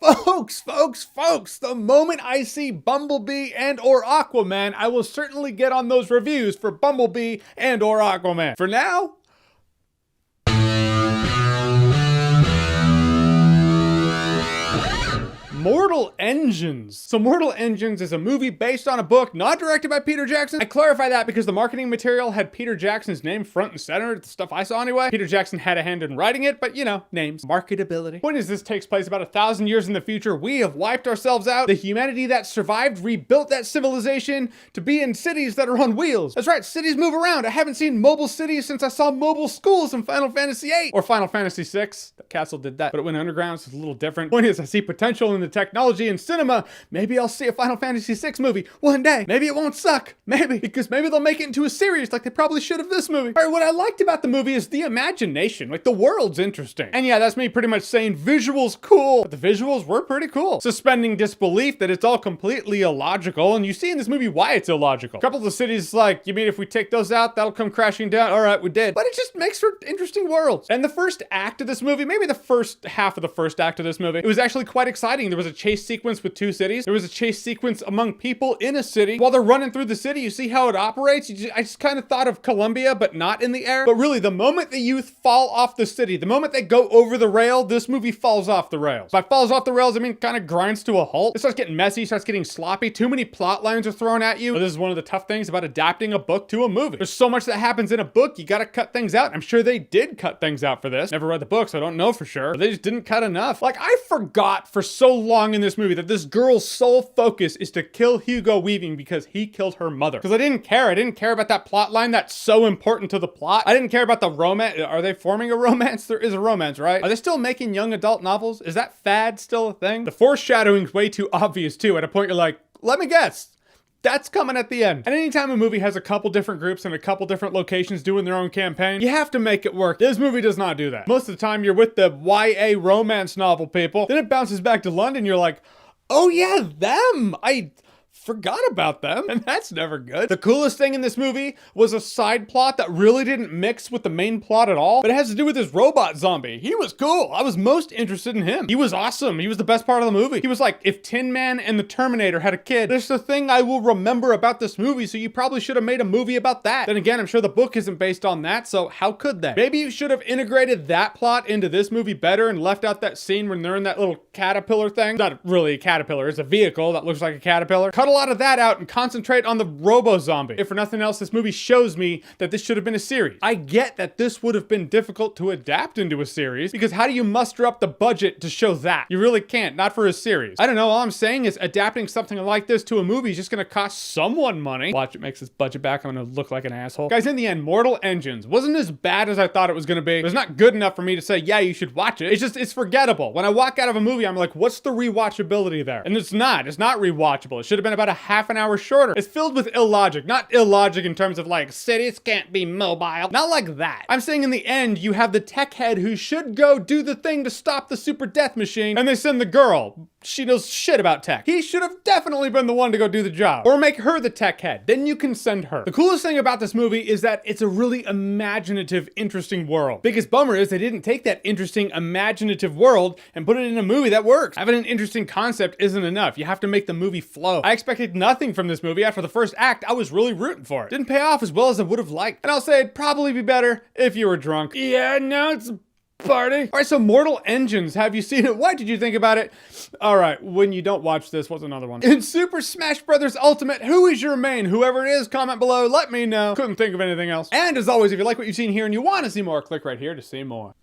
Folks, the moment I see Bumblebee and or Aquaman, I will certainly get on those reviews for Bumblebee and or Aquaman. For now, Mortal Engines. So Mortal Engines is a movie based on a book, not directed by Peter Jackson. I clarify that because the marketing material had Peter Jackson's name front and center, the stuff I saw anyway. Peter Jackson had a hand in writing it, but you know, names, marketability. Point is, this takes place about 1,000 years in the future. We have wiped ourselves out. The humanity that survived rebuilt that civilization to be in cities that are on wheels. That's right, cities move around. I haven't seen mobile cities since I saw mobile schools in Final Fantasy VIII or Final Fantasy VI. The castle did that, but it went underground, so it's a little different. Point is, I see potential in the technology and cinema. Maybe I'll see a Final Fantasy VI movie one day. Maybe it won't suck. Maybe. Because maybe they'll make it into a series like they probably should of this movie. All right, what I liked about the movie is the imagination. Like, the world's interesting. And yeah, that's me pretty much saying visuals cool. But the visuals were pretty cool. Suspending disbelief that it's all completely illogical. And you see in this movie why it's illogical. A couple of the cities like, you mean if we take those out, that'll come crashing down? All right, we did. But it just makes for interesting worlds. And the first act of this movie, maybe the first half of the first act of this movie, it was actually quite exciting. There was a chase sequence with two cities. There was a chase sequence among people in a city. While they're running through the city, you see how it operates. I just kind of thought of Columbia, but not in the air. But really, the moment the youth fall off the city, the moment they go over the rail, this movie falls off the rails. By falls off the rails, I mean kind of grinds to a halt. It starts getting messy, starts getting sloppy. Too many plot lines are thrown at you. But this is one of the tough things about adapting a book to a movie. There's so much that happens in a book, you gotta cut things out. I'm sure they did cut things out for this. Never read the book, so I don't know for sure. But they just didn't cut enough. Like, I forgot for so long in this movie that this girl's sole focus is to kill Hugo Weaving because he killed her mother. Because I didn't care. I didn't care about that plot line that's so important to the plot. I didn't care about the romance. Are they forming a romance? There is a romance, right? Are they still making young adult novels? Is that fad still a thing? The foreshadowing's way too obvious too. At a point you're like, let me guess. That's coming at the end. And anytime a movie has a couple different groups and a couple different locations doing their own campaign, you have to make it work. This movie does not do that. Most of the time you're with the YA romance novel people. Then it bounces back to London. You're like, oh yeah, them. I forgot about them, and that's never good. The coolest thing in this movie was a side plot that really didn't mix with the main plot at all, but it has to do with this robot zombie. He was cool. I was most interested in him. He was awesome. He was the best part of the movie. He was like, if Tin Man and the Terminator had a kid, there's the thing I will remember about this movie, so you probably should have made a movie about that. Then again, I'm sure the book isn't based on that, so how could they? Maybe you should have integrated that plot into this movie better and left out that scene when they're in that little caterpillar thing. Not really a caterpillar, it's a vehicle that looks like a caterpillar. Cut a lot of that out and concentrate on the robo-zombie. If for nothing else, this movie shows me that this should have been a series. I get that this would have been difficult to adapt into a series, because how do you muster up the budget to show that? You really can't, not for a series. I don't know, all I'm saying is adapting something like this to a movie is just gonna cost someone money. Watch, it makes this budget back, I'm gonna look like an asshole. Guys, in the end, Mortal Engines wasn't as bad as I thought it was gonna be. It's not good enough for me to say, yeah, you should watch it. It's forgettable. When I walk out of a movie, I'm like, what's the rewatchability there? And it's not rewatchable. It should have been about a half an hour shorter. It's filled with illogic. Not illogic in terms of like, cities can't be mobile. Not like that. I'm saying in the end, you have the tech head who should go do the thing to stop the super death machine, and they send the girl. She knows shit about tech. He should have definitely been the one to go do the job. Or make her the tech head. Then you can send her. The coolest thing about this movie is that it's a really imaginative, interesting world. Biggest bummer is they didn't take that interesting, imaginative world and put it in a movie that works. Having an interesting concept isn't enough. You have to make the movie flow. I expected nothing from this movie. After the first act, I was really rooting for it. Didn't pay off as well as I would have liked. And I'll say it'd probably be better if you were drunk. Yeah, no, it's party. All right, so Mortal Engines, have you seen it? What did you think about it? All right, when you don't watch this, what's another one? In Super Smash Bros. Ultimate, who is your main? Whoever it is, comment below, let me know. Couldn't think of anything else. And as always, if you like what you've seen here and you want to see more, click right here to see more.